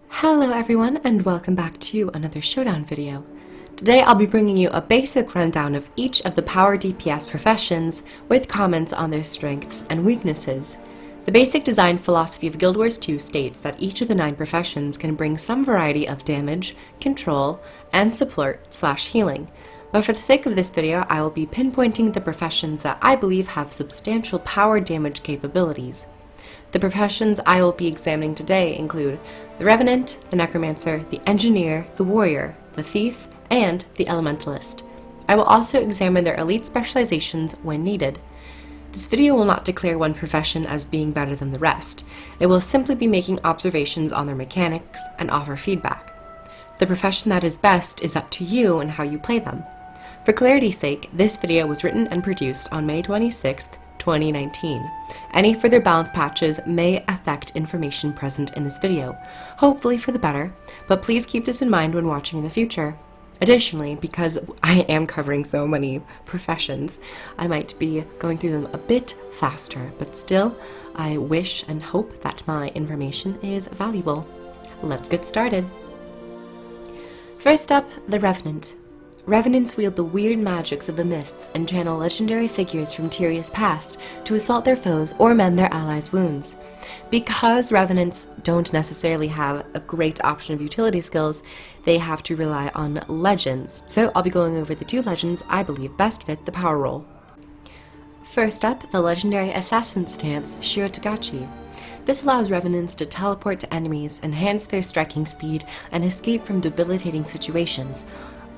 Hello everyone, and welcome back to another Showdown video. Today I'll be bringing you a basic rundown of each of the power DPS professions with comments on their strengths and weaknesses. The basic design philosophy of Guild Wars 2 states that each of the 9 professions can bring some variety of damage, control, and support/healing. But for the sake of this video, I will be pinpointing the professions that I believe have substantial power damage capabilities. The professions I will be examining today include the Revenant, the Necromancer, the Engineer, the Warrior, the Thief, and the Elementalist. I will also examine their elite specializations when needed. This video will not declare one profession as being better than the rest. It will simply be making observations on their mechanics and offer feedback. The profession that is best is up to you and how you play them. For clarity's sake, this video was written and produced on May 26th, 2019. Any further balance patches may affect information present in this video, hopefully for the better, but please keep this in mind when watching in the future. Additionally, because I am covering so many professions, I might be going through them a bit faster, but still, I wish and hope that my information is valuable. Let's get started. First up, the Revenant. Revenants wield the weird magics of the mists and channel legendary figures from Tyrion's past to assault their foes or mend their allies' wounds. Because Revenants don't necessarily have a great option of utility skills, they have to rely on legends, so I'll be going over the 2 legends I believe best fit the power role. First up, the legendary assassin stance, Shirotagachi. This allows Revenants to teleport to enemies, enhance their striking speed, and escape from debilitating situations.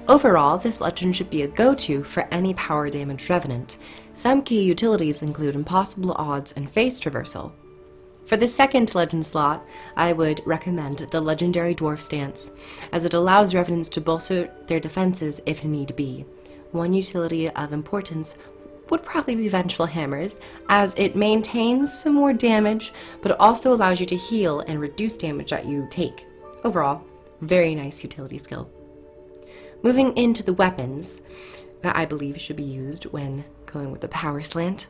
Overall, this legend should be a go-to for any power damage Revenant. Some key utilities include impossible odds and phase traversal. For the second legend slot, I would recommend the legendary dwarf stance, as it allows Revenants to bolster their defenses if need be. One utility of importance would probably be vengeful hammers, as it maintains some more damage, but it also allows you to heal and reduce damage that you take. Overall, very nice utility skill. Moving into the weapons that I believe should be used when going with the power slant.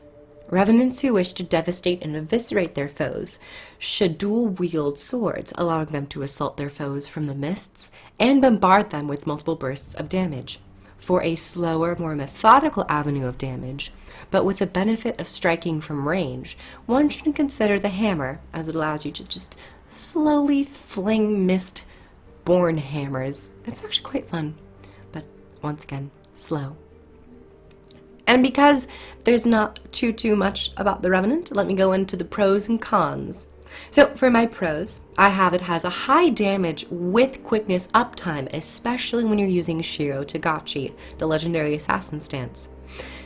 Revenants who wish to devastate and eviscerate their foes should dual-wield swords, allowing them to assault their foes from the mists and bombard them with multiple bursts of damage. For a slower, more methodical avenue of damage, but with the benefit of striking from range, one should consider the hammer, as it allows you to just slowly fling mist-born hammers. It's actually quite fun. Once again, slow. And because there's not too much about the Revenant, let me go into the pros and cons. So for my pros, I have it has a high damage with quickness uptime, especially when you're using Shirotagachi, the legendary assassin stance.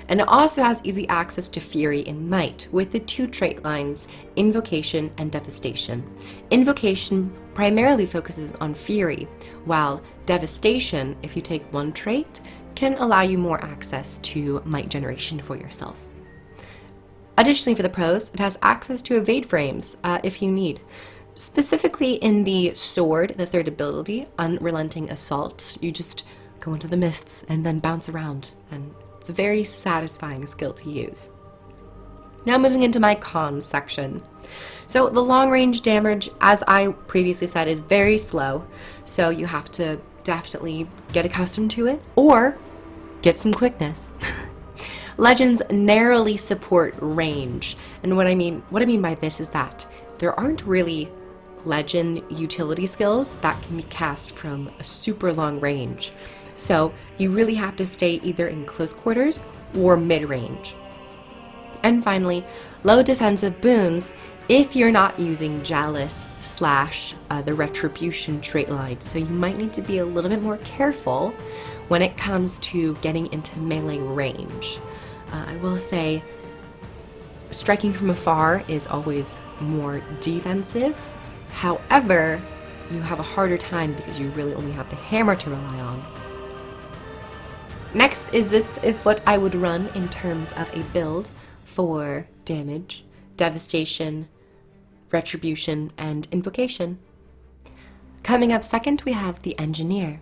And it also has easy access to Fury and Might, with the 2 trait lines, Invocation and Devastation. Invocation primarily focuses on Fury, while Devastation, if you take 1 trait, can allow you more access to Might generation for yourself. Additionally, for the pros, it has access to evade frames if you need. Specifically in the sword, the 3rd ability, Unrelenting Assault, you just go into the mists and then bounce around, and it's a very satisfying skill to use. Now moving into my cons section. So the long range damage, as I previously said, is very slow, so you have to definitely get accustomed to it or get some quickness. Legends narrowly support range, and what I mean by this is that there aren't really legend utility skills that can be cast from a super long range. So you really have to stay either in close quarters or mid-range. And finally, low defensive boons if you're not using Chalice / the Retribution trait line. So you might need to be a little bit more careful when it comes to getting into melee range. I will say striking from afar is always more defensive. However, you have a harder time because you really only have the hammer to rely on. Next this is what I would run in terms of a build for damage, devastation, retribution, and invocation. Coming up second, we have the Engineer.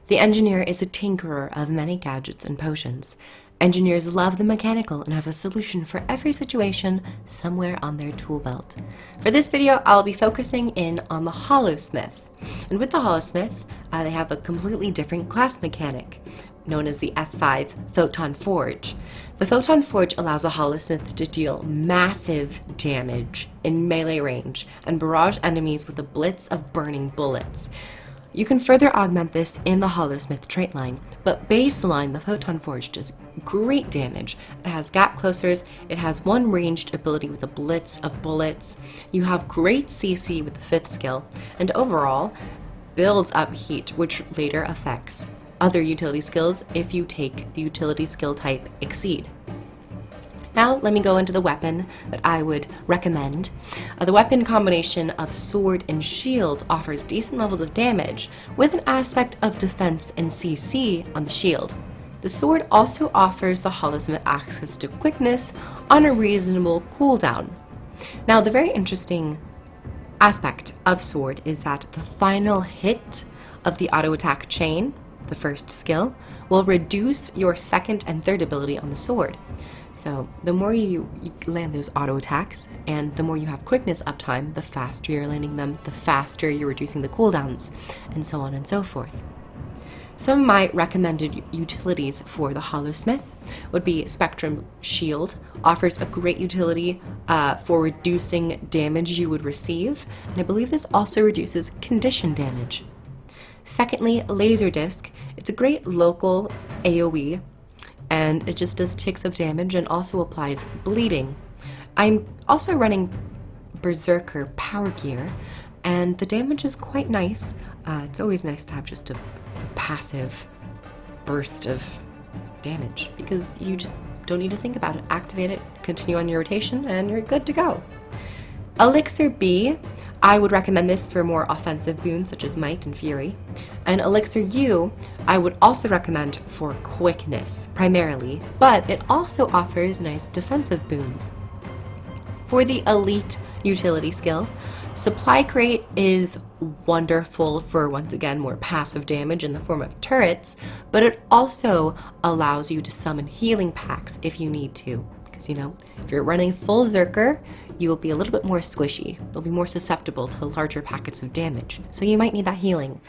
The Engineer is a tinkerer of many gadgets and potions. Engineers love the mechanical and have a solution for every situation somewhere on their tool belt. For this video, I'll be focusing in on the Holosmith. And with the Holosmith, they have a completely different class mechanic, known as the F5 Photon Forge. The Photon Forge allows a Holosmith to deal massive damage in melee range and barrage enemies with a blitz of burning bullets. You can further augment this in the Holosmith trait line, but baseline, the Photon Forge does great damage. It has gap closers, it has one ranged ability with a blitz of bullets, you have great CC with the 5th skill, and overall builds up heat, which later affects other utility skills if you take the utility skill type Exceed. Now let me go into the weapon that I would recommend. The weapon combination of sword and shield offers decent levels of damage with an aspect of defense and CC on the shield. The sword also offers the Holosmith access to quickness on a reasonable cooldown. Now the very interesting aspect of sword is that the final hit of the auto attack chain, the first skill, will reduce your 2nd and 3rd ability on the sword. So the more you land those auto attacks and the more you have quickness uptime, the faster you're landing them, the faster you're reducing the cooldowns, and so on and so forth. Some of my recommended utilities for the Holosmith would be Spectrum Shield, offers a great utility for reducing damage you would receive, and I believe this also reduces condition damage. Secondly, Laser Disc. It's a great local AoE, and it just does ticks of damage and also applies bleeding. I'm also running Berserker Power Gear, and the damage is quite nice. It's always nice to have just a passive burst of damage because you just don't need to think about it. Activate it, continue on your rotation, and you're good to go. Elixir B, I would recommend this for more offensive boons such as Might and Fury. And Elixir U, I would also recommend for quickness primarily, but it also offers nice defensive boons. For the Elite utility skill, Supply Crate is wonderful for, once again, more passive damage in the form of turrets, but it also allows you to summon healing packs if you need to. Because, you know, if you're running full Zerker, you will be a little bit more squishy. You'll be more susceptible to larger packets of damage, so you might need that healing.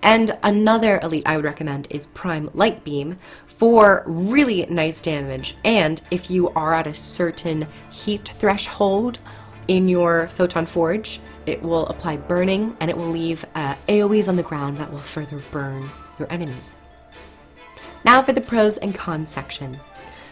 And another elite I would recommend is Prime Light Beam for really nice damage, and if you are at a certain heat threshold in your Photon Forge, it will apply burning, and it will leave AoEs on the ground that will further burn your enemies. Now for the pros and cons section.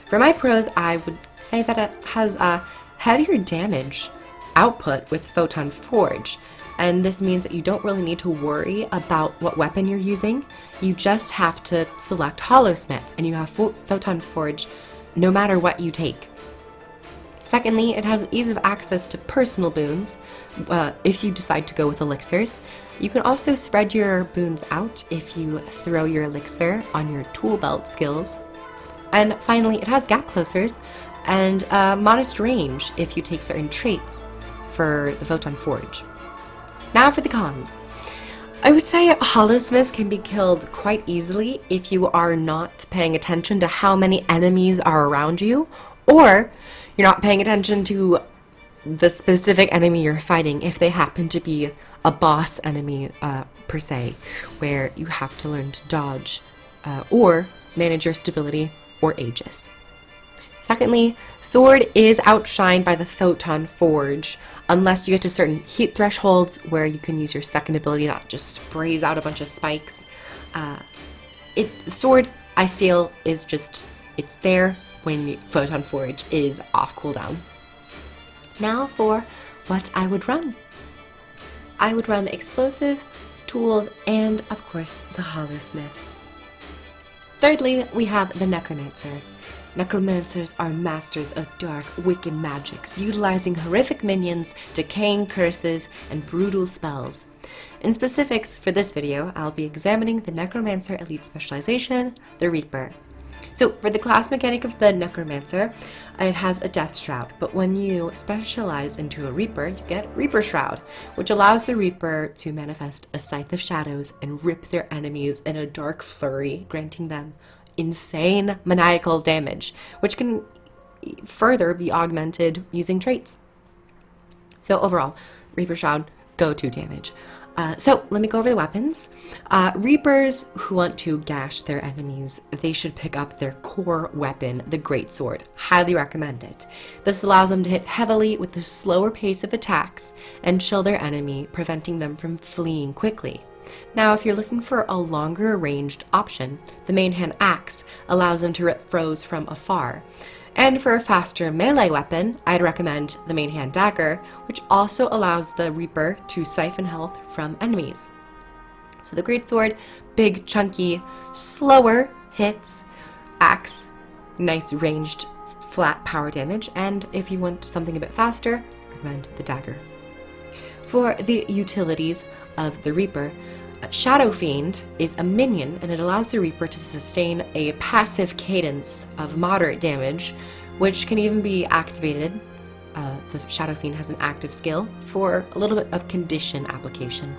For my pros, I would say that it has a heavier damage output with Photon Forge, and this means that you don't really need to worry about what weapon you're using. You just have to select Holosmith, and you have Photon Forge no matter what you take. Secondly, it has ease of access to personal boons if you decide to go with elixirs. You can also spread your boons out if you throw your elixir on your tool belt skills. And finally, it has gap closers and modest range if you take certain traits for the Photon Forge. Now for the cons. I would say Holosmiths can be killed quite easily if you are not paying attention to how many enemies are around you, or you're not paying attention to the specific enemy you're fighting if they happen to be a boss enemy per se, where you have to learn to dodge or manage your stability or Aegis. Secondly, Sword is outshined by the Photon Forge, unless you get to certain heat thresholds where you can use your second ability that just sprays out a bunch of spikes. Sword, I feel, is just, it's there when Photon Forge is off cooldown. Now for what I would run. I would run Explosive, Tools, and of course the Holosmith. Thirdly, we have the Necromancer. Necromancers are masters of dark, wicked magics, utilizing horrific minions, decaying curses, and brutal spells. In specifics for this video, I'll be examining the Necromancer Elite Specialization, the Reaper. So for the class mechanic of the Necromancer, it has a Death Shroud, but when you specialize into a Reaper, you get Reaper Shroud, which allows the Reaper to manifest a Scythe of Shadows and rip their enemies in a dark flurry, granting them insane maniacal damage, which can further be augmented using traits. So overall, Reaper Shroud, go-to damage. So let me go over the weapons. Reapers who want to gash their enemies, they should pick up their core weapon, the Greatsword. Highly recommend it. This allows them to hit heavily with the slower pace of attacks and chill their enemy, preventing them from fleeing quickly. Now, if you're looking for a longer ranged option, the main hand axe allows them to rip foes from afar. And for a faster melee weapon, I'd recommend the main hand dagger, which also allows the Reaper to siphon health from enemies. So the Greatsword, big, chunky, slower hits, axe, nice ranged, flat power damage, and if you want something a bit faster, recommend the dagger. For the utilities of the Reaper, Shadow Fiend is a minion, and it allows the Reaper to sustain a passive cadence of moderate damage, which can even be activated. The Shadow Fiend has an active skill for a little bit of condition application.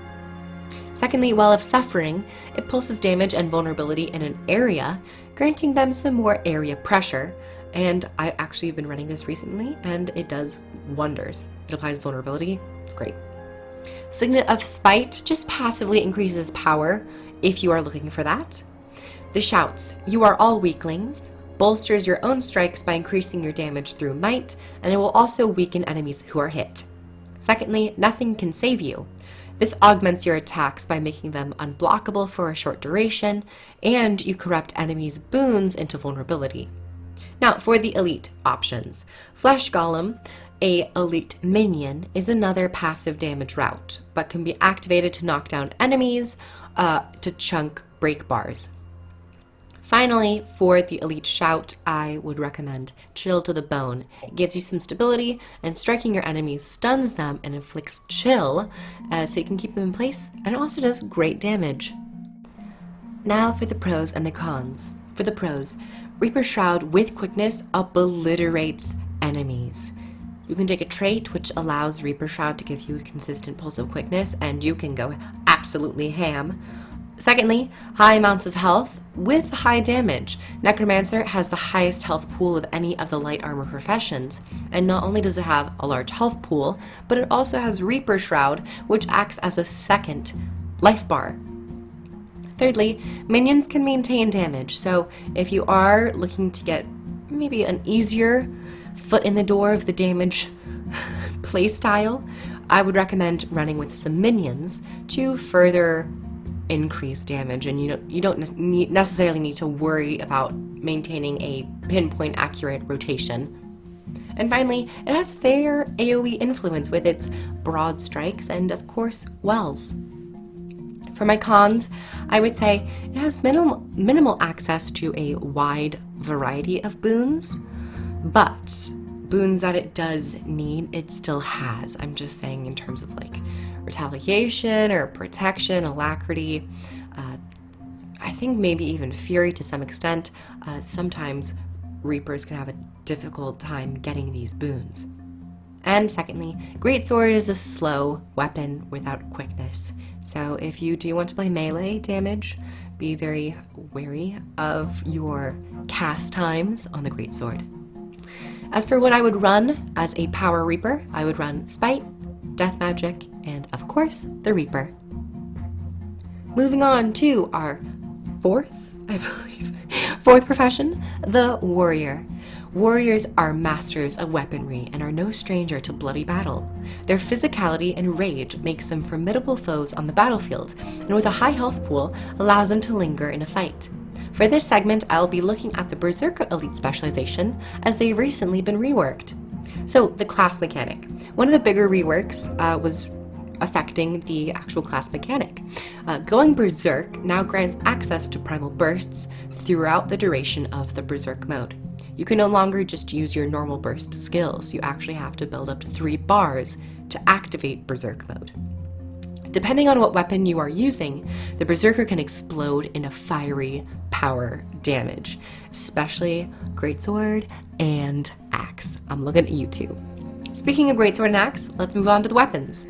Secondly, Well of Suffering, it pulses damage and vulnerability in an area, granting them some more area pressure, and I've actually been running this recently, and it does wonders. It applies vulnerability, it's great. Signet of Spite just passively increases power if you are looking for that. The Shouts, you are all weaklings, bolsters your own strikes by increasing your damage through might, and it will also weaken enemies who are hit. Secondly, Nothing Can Save You. This augments your attacks by making them unblockable for a short duration, and you corrupt enemies' boons into vulnerability. Now, for the elite options, Flesh Golem, a elite minion, is another passive damage route, but can be activated to knock down enemies, to chunk break bars. Finally, for the elite shout, I would recommend Chill to the Bone. It gives you some stability, and striking your enemies stuns them and inflicts chill, so you can keep them in place, and it also does great damage. Now for the pros and the cons. For the pros, Reaper Shroud with quickness obliterates enemies. You can take a trait which allows Reaper Shroud to give you a consistent pulse of quickness, and you can go absolutely ham. Secondly, high amounts of health with high damage. Necromancer has the highest health pool of any of the light armor professions, and not only does it have a large health pool, but it also has Reaper Shroud, which acts as a second life bar. Thirdly, minions can maintain damage, so if you are looking to get maybe an easier foot in the door of the damage playstyle, I would recommend running with some minions to further increase damage, and you don't necessarily need to worry about maintaining a pinpoint accurate rotation. And finally, it has fair AoE influence with its broad strikes and, of course, wells. For my cons, I would say it has minimal access to a wide variety of boons, but boons that it does need, it still has. I'm just saying in terms of like retaliation or protection, alacrity, I think maybe even fury to some extent. Sometimes Reapers can have a difficult time getting these boons. And secondly, Greatsword is a slow weapon without quickness. So if you do want to play melee damage, be very wary of your cast times on the Greatsword. As for what I would run as a Power Reaper, I would run Spite, Death Magic, and of course, the Reaper. Moving on to our fourth profession, the Warrior. Warriors are masters of weaponry and are no stranger to bloody battle. Their physicality and rage makes them formidable foes on the battlefield, and with a high health pool, allows them to linger in a fight. For this segment, I'll be looking at the Berserker Elite specialization, as they've recently been reworked. So, the class mechanic. One of the bigger reworks was affecting the actual class mechanic. Going Berserk now grants access to primal bursts throughout the duration of the Berserk mode. You can no longer just use your normal burst skills. You actually have to build up to 3 bars to activate Berserk mode. Depending on what weapon you are using, the Berserker can explode in a fiery power damage, especially Greatsword and Axe. I'm looking at you two. Speaking of Greatsword and Axe, let's move on to the weapons.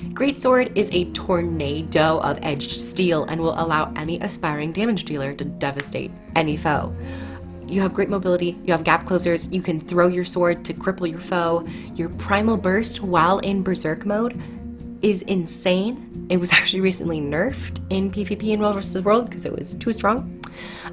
Greatsword is a tornado of edged steel and will allow any aspiring damage dealer to devastate any foe. You have great mobility, you have gap closers, you can throw your sword to cripple your foe. Your primal burst while in berserk mode is insane. It was actually recently nerfed in PvP in World vs. World because it was too strong.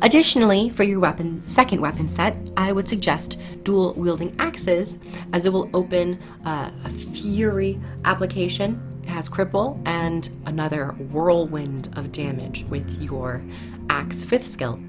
Additionally, for your second weapon set, I would suggest dual wielding axes, as it will open a fury application. It has cripple and another whirlwind of damage with your axe 5th skill.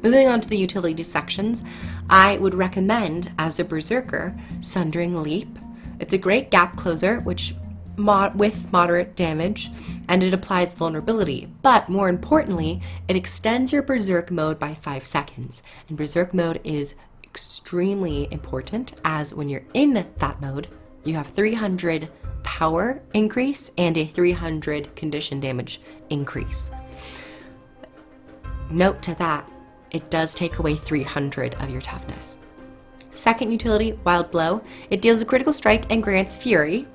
Moving on to the utility sections, I would recommend, as a berserker, Sundering Leap. It's a great gap closer, which with moderate damage, and it applies vulnerability, but more importantly, it extends your berserk mode by 5 seconds. And berserk mode is extremely important, as when you're in that mode, you have 300 power increase and a 300 condition damage increase. Note to that, it does take away 300 of your toughness. Second utility, Wild Blow. It deals a critical strike and grants fury.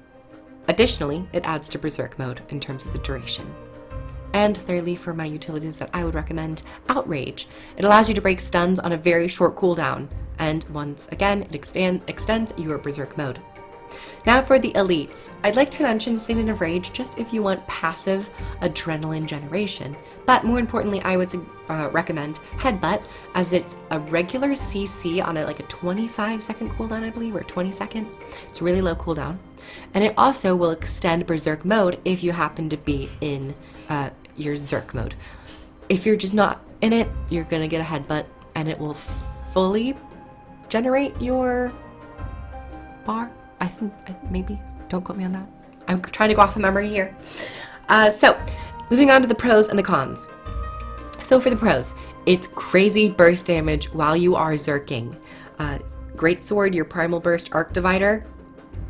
Additionally, it adds to berserk mode in terms of the duration. And thirdly, for my utilities that I would recommend, Outrage. It allows you to break stuns on a very short cooldown, and once again, it extends your berserk mode. Now for the elites, I'd like to mention Signet of Rage just if you want passive adrenaline generation, but more importantly, I would recommend Headbutt, as it's a regular CC on like a 25-second cooldown, I believe, or 20-second. It's a really low cooldown, and it also will extend berserk mode if you happen to be in your Zerk mode. If you're just not in it, you're gonna get a Headbutt, and it will fully generate your bar. I think, maybe, don't quote me on that. I'm trying to go off of memory here. So, moving on to the pros and the cons. So for the pros, it's crazy burst damage while you are zerking. Greatsword, your primal burst arc divider,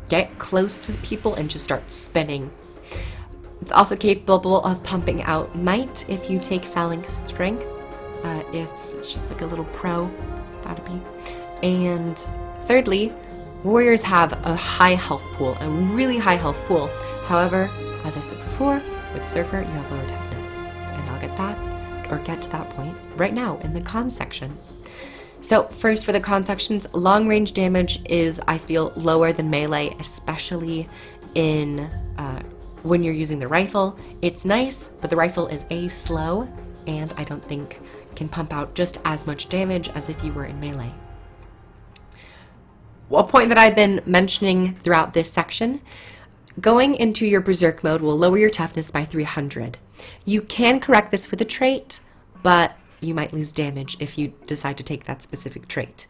get close to people and just start spinning. It's also capable of pumping out might if you take phalanx strength, if it's just like a little pro, that'd be. And thirdly, warriors have a high health pool, a really high health pool. However, as I said before, with Zerker, you have lower toughness. And I'll get to that point right now in the cons section. So first, for the cons sections, long range damage is, I feel, lower than melee, especially in when you're using the rifle. It's nice, but the rifle is slow, and I don't think can pump out just as much damage as if you were in melee. A point that I've been mentioning throughout this section, going into your berserk mode will lower your toughness by 300. You can correct this with a trait, but you might lose damage if you decide to take that specific trait.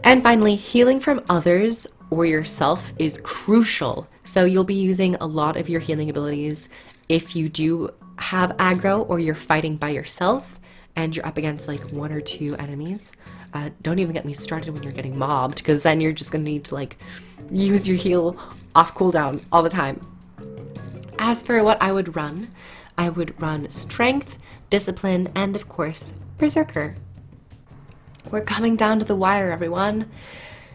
And finally, healing from others or yourself is crucial. So you'll be using a lot of your healing abilities if you do have aggro or you're fighting by yourself and you're up against like 1 or 2 enemies. Don't even get me started when you're getting mobbed, because then you're just gonna need to like use your heal off cooldown all the time. As for what I would run Strength, Discipline, and of course, Berserker. We're coming down to the wire, everyone.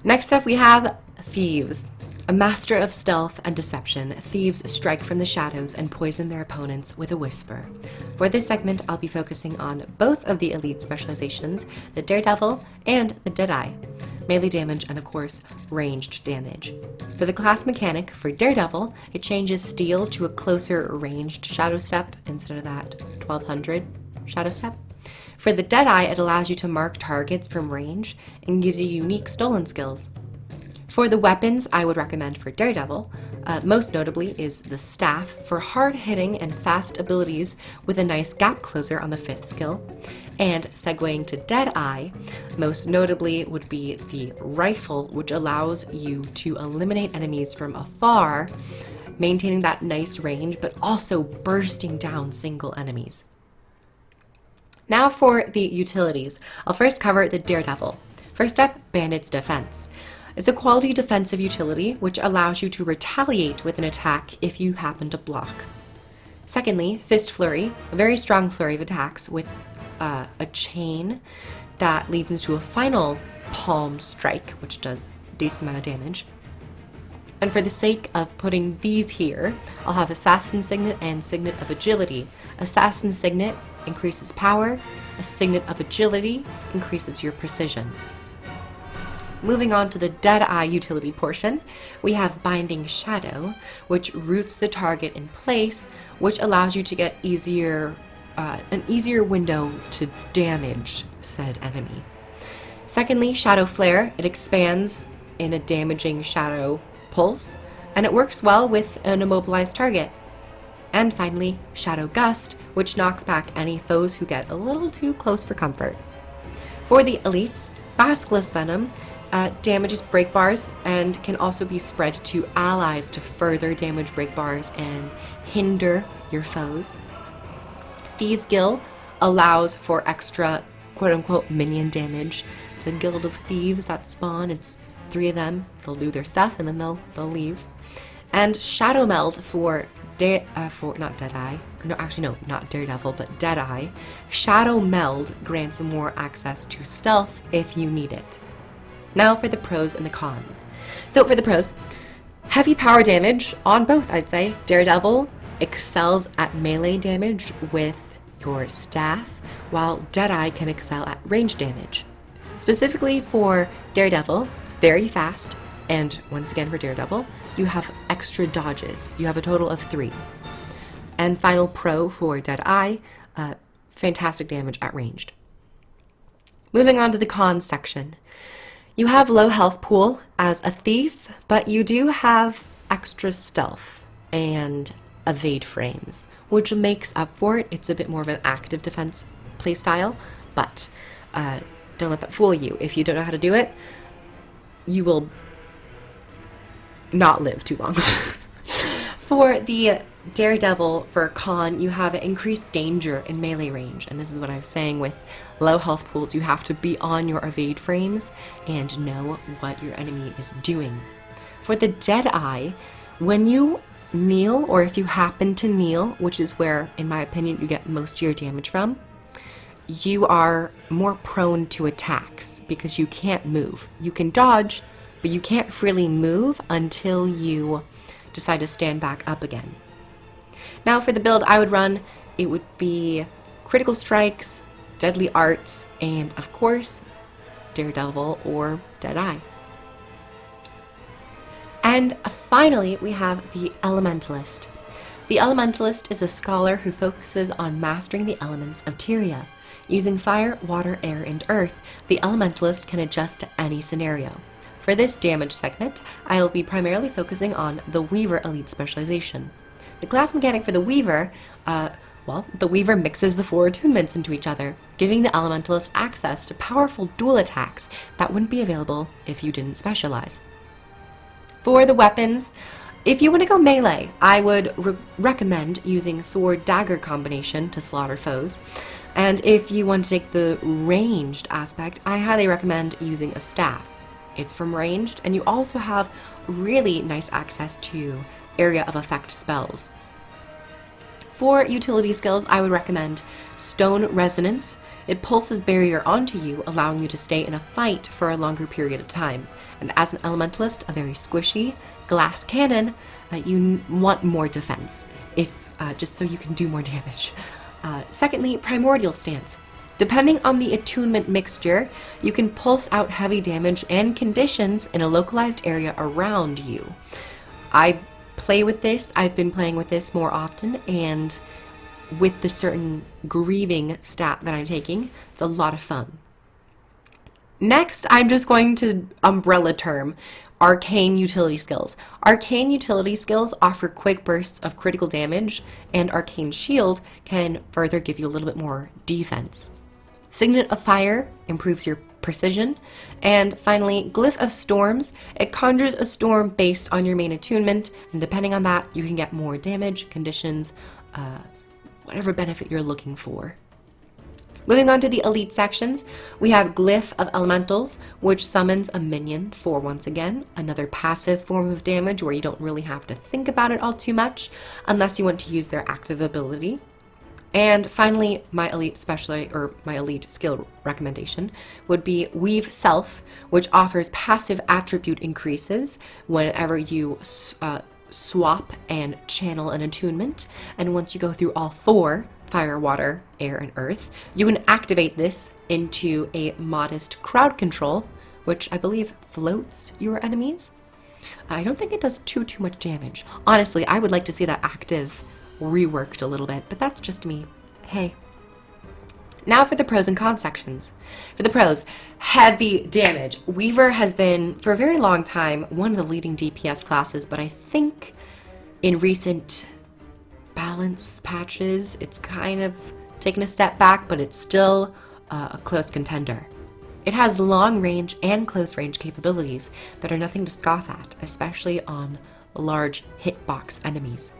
Next up, we have Thieves. A master of stealth and deception, thieves strike from the shadows and poison their opponents with a whisper. For this segment, I'll be focusing on both of the elite specializations, the Daredevil and the Deadeye. Melee damage and, of course, ranged damage. For the class mechanic, for Daredevil, it changes steel to a closer ranged shadow step instead of that 1200 shadow step. For the Deadeye, it allows you to mark targets from range and gives you unique stolen skills. For the weapons, I would recommend for Daredevil, most notably is the Staff for hard-hitting and fast abilities with a nice gap closer on the 5th skill. And segueing to Deadeye, most notably would be the Rifle, which allows you to eliminate enemies from afar, maintaining that nice range, but also bursting down single enemies. Now for the utilities. I'll first cover the Daredevil. First up, Bandit's Defense. It's a quality defensive utility which allows you to retaliate with an attack if you happen to block. Secondly, Fist Flurry, a very strong flurry of attacks with a chain that leads into a final palm strike, which does a decent amount of damage. And for the sake of putting these here, I'll have Assassin Signet and Signet of Agility. Assassin Signet increases power, a Signet of Agility increases your precision. Moving on to the Deadeye Utility portion, we have Binding Shadow, which roots the target in place, which allows you to get an easier window to damage said enemy. Secondly, Shadow Flare. It expands in a damaging shadow pulse, and it works well with an immobilized target. And finally, Shadow Gust, which knocks back any foes who get a little too close for comfort. For the elites, Basilisk Venom damages break bars and can also be spread to allies to further damage break bars and hinder your foes. Thieves' Guild allows for extra quote-unquote minion damage. It's a guild of thieves that spawn. It's 3 of them. They'll do their stuff and then they'll leave. And Shadow Meld for not Deadeye. No, actually no, not Daredevil, but Deadeye. Shadow Meld grants more access to stealth if you need it. Now for the pros and the cons. So for the pros, heavy power damage on both, I'd say. Daredevil excels at melee damage with your staff, while Deadeye can excel at range damage. Specifically for Daredevil, it's very fast, and once again for Daredevil, you have extra dodges. You have a total of 3. And final pro for Deadeye, fantastic damage at ranged. Moving on to the cons section. You have low health pool as a thief, but you do have extra stealth and evade frames, which makes up for it. It's a bit more of an active defense playstyle, but don't let that fool you. If you don't know how to do it, you will not live too long. For the Daredevil, for con, you have increased danger in melee range, and this is what I was saying with low health pools. You have to be on your evade frames and know what your enemy is doing. For the Deadeye, when you kneel, or if you happen to kneel, which is where, in my opinion, you get most of your damage from, you are more prone to attacks because you can't move. You can dodge, but you can't freely move until you decide to stand back up again. Now for the build I would run, it would be Critical Strikes, Deadly Arts, and of course, Daredevil or Deadeye. And finally, we have the Elementalist. The Elementalist is a scholar who focuses on mastering the elements of Tyria. Using fire, water, air, and earth, the Elementalist can adjust to any scenario. For this damage segment, I will be primarily focusing on the Weaver Elite specialization. The class mechanic for the Weaver, the Weaver mixes the 4 attunements into each other, giving the Elementalist access to powerful dual attacks that wouldn't be available if you didn't specialize. For the weapons, if you want to go melee, I would recommend using sword-dagger combination to slaughter foes. And if you want to take the ranged aspect, I highly recommend using a staff. It's from ranged, and you also have really nice access to area of effect spells. For utility skills, I would recommend Stone Resonance. It pulses barrier onto you, allowing you to stay in a fight for a longer period of time. And as an Elementalist, a very squishy glass cannon, you want more defense, just so you can do more damage. Secondly, Primordial Stance. Depending on the attunement mixture, you can pulse out heavy damage and conditions in a localized area around you. I play with this, I've been playing with this more often, and with the certain grieving stat that I'm taking, it's a lot of fun. Next, I'm just going to umbrella term Arcane Utility Skills. Arcane Utility Skills offer quick bursts of critical damage, and Arcane Shield can further give you a little bit more defense. Signet of Fire improves your precision, and finally, Glyph of Storms. It conjures a storm based on your main attunement, and depending on that, you can get more damage, conditions, whatever benefit you're looking for. Moving on to the elite sections, we have Glyph of Elementals, which summons a minion for, once again, another passive form of damage where you don't really have to think about it all too much, unless you want to use their active ability. And finally, my elite my elite skill recommendation would be Weave Self, which offers passive attribute increases whenever you swap and channel an attunement. And once you go through all 4, fire, water, air, and earth, you can activate this into a modest crowd control, which I believe floats your enemies. I don't think it does too much damage. Honestly, I would like to see that active reworked a little bit, but that's just me. Hey. Now for the pros and cons sections. For the pros, heavy damage. Weaver has been, for a very long time, one of the leading DPS classes, but I think in recent balance patches, it's kind of taken a step back, but it's still a close contender. It has long range and close range capabilities that are nothing to scoff at, especially on large hitbox enemies.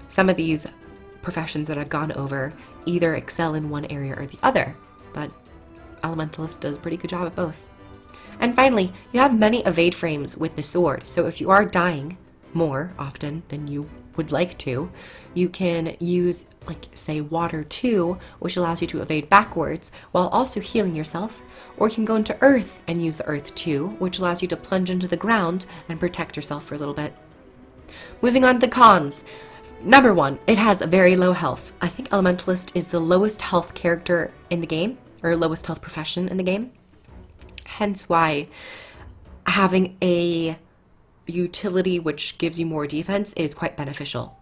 Some of these professions that I've gone over either excel in one area or the other, but Elementalist does a pretty good job at both. And finally, you have many evade frames with the sword, so if you are dying more often than you would like to, you can use, like, say, Water 2, which allows you to evade backwards while also healing yourself, or you can go into Earth and use Earth 2, which allows you to plunge into the ground and protect yourself for a little bit. Moving on to the cons. Number 1, it has very low health. I think Elementalist is the lowest health character in the game, or lowest health profession in the game. Hence why having a utility which gives you more defense is quite beneficial.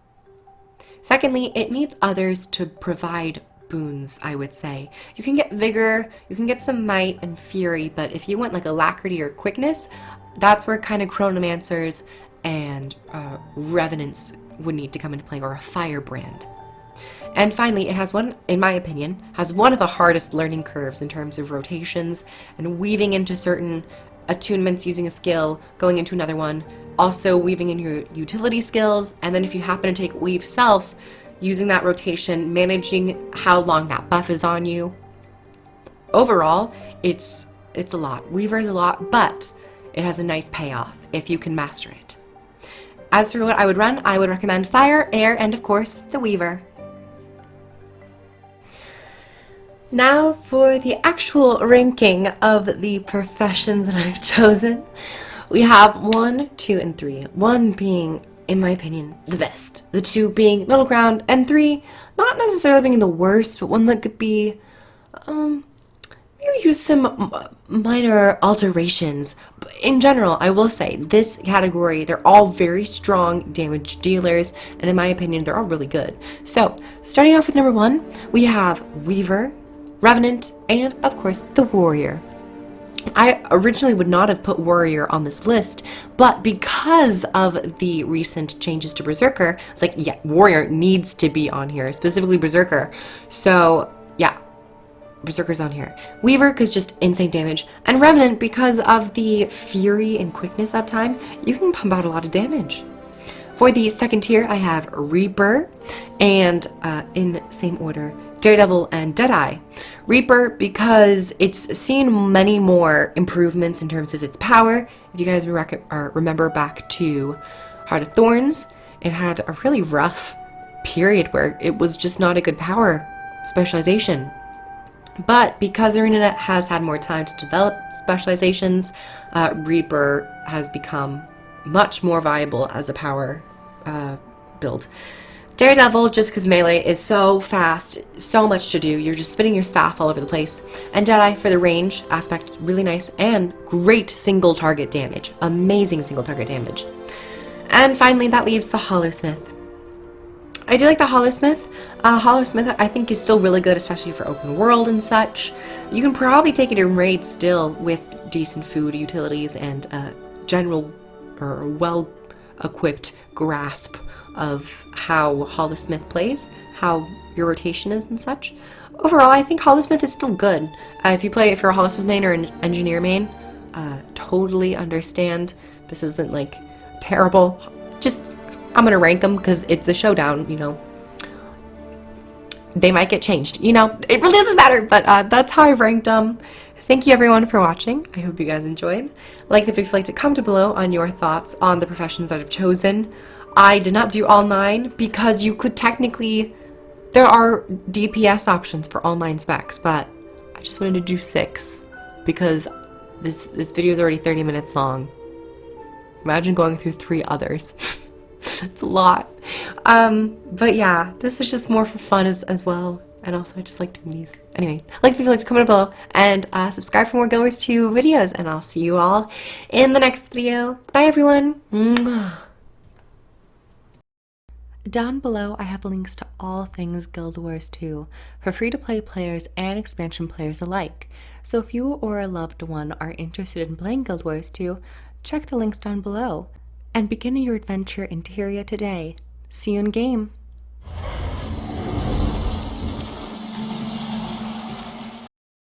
Secondly, it needs others to provide boons, I would say. You can get vigor, you can get some might and fury, but if you want like alacrity or quickness, that's where kind of chronomancers and revenants would need to come into play, or a firebrand. And finally, it has one, in my opinion, has one of the hardest learning curves in terms of rotations and weaving into certain attunements using a skill, going into another one, also weaving in your utility skills, and then if you happen to take Weave Self, using that rotation, managing how long that buff is on you. Overall, it's a lot. Weaver is a lot, but it has a nice payoff if you can master it. As for what I would run, I would recommend Fire, Air, and of course, the Weaver. Now for the actual ranking of the professions that I've chosen. We have 1, 2, and 3. 1 being, in my opinion, the best. The 2 being middle ground, and 3 not necessarily being the worst, but one that could be, maybe use some minor alterations. But in general, I will say, this category, they're all very strong damage dealers, and in my opinion, they're all really good. So, starting off with number 1, we have Weaver, Revenant, and of course the Warrior. I originally would not have put Warrior on this list, but because of the recent changes to Berserker, it's like, yeah, Warrior needs to be on here, specifically Berserker. So yeah, Berserker's on here. Weaver, because just insane damage, and Revenant, because of the fury and quickness uptime, you can pump out a lot of damage. For the second tier, I have Reaper, and in same order, Daredevil and Deadeye. Reaper, because it's seen many more improvements in terms of its power. If you guys remember back to Heart of Thorns, it had a really rough period where it was just not a good power specialization. But because ArenaNet has had more time to develop specializations, Reaper has become much more viable as a power build. Daredevil, just because melee is so fast, so much to do, you're just spinning your staff all over the place. And Deadeye for the range aspect, really nice, and great single target damage. Amazing single target damage. And finally, that leaves the Holosmith. I do like the Holosmith. Holosmith I think is still really good, especially for open world and such. You can probably take it in raid still with decent food, utilities, and general or well-equipped grasp of how Holosmith plays, how your rotation is and such. Overall, I think Holosmith is still good. If you're a Holosmith main or an engineer main, totally understand. This isn't like terrible. Just, I'm gonna rank them because it's a showdown, you know. They might get changed, you know. It really doesn't matter, but that's how I've ranked them. Thank you everyone for watching. I hope you guys enjoyed. Like the video if you'd like to comment below on your thoughts on the professions that I've chosen. I did not do all 9 because you could technically There are DPS options for all 9 specs, but I just wanted to do 6 because this video is already 30 minutes long. Imagine going through 3 others. It's a lot. But yeah, this was just more for fun as well. And also I just like doing these. Anyway, like the video, comment below, and subscribe for more Guild Wars 2 videos, and I'll see you all in the next video. Bye everyone! Mwah. Down below I have links to all things Guild Wars 2 for free-to-play players and expansion players alike. So if you or a loved one are interested in playing Guild Wars 2, check the links down below and begin your adventure in Tyria today. See you in game!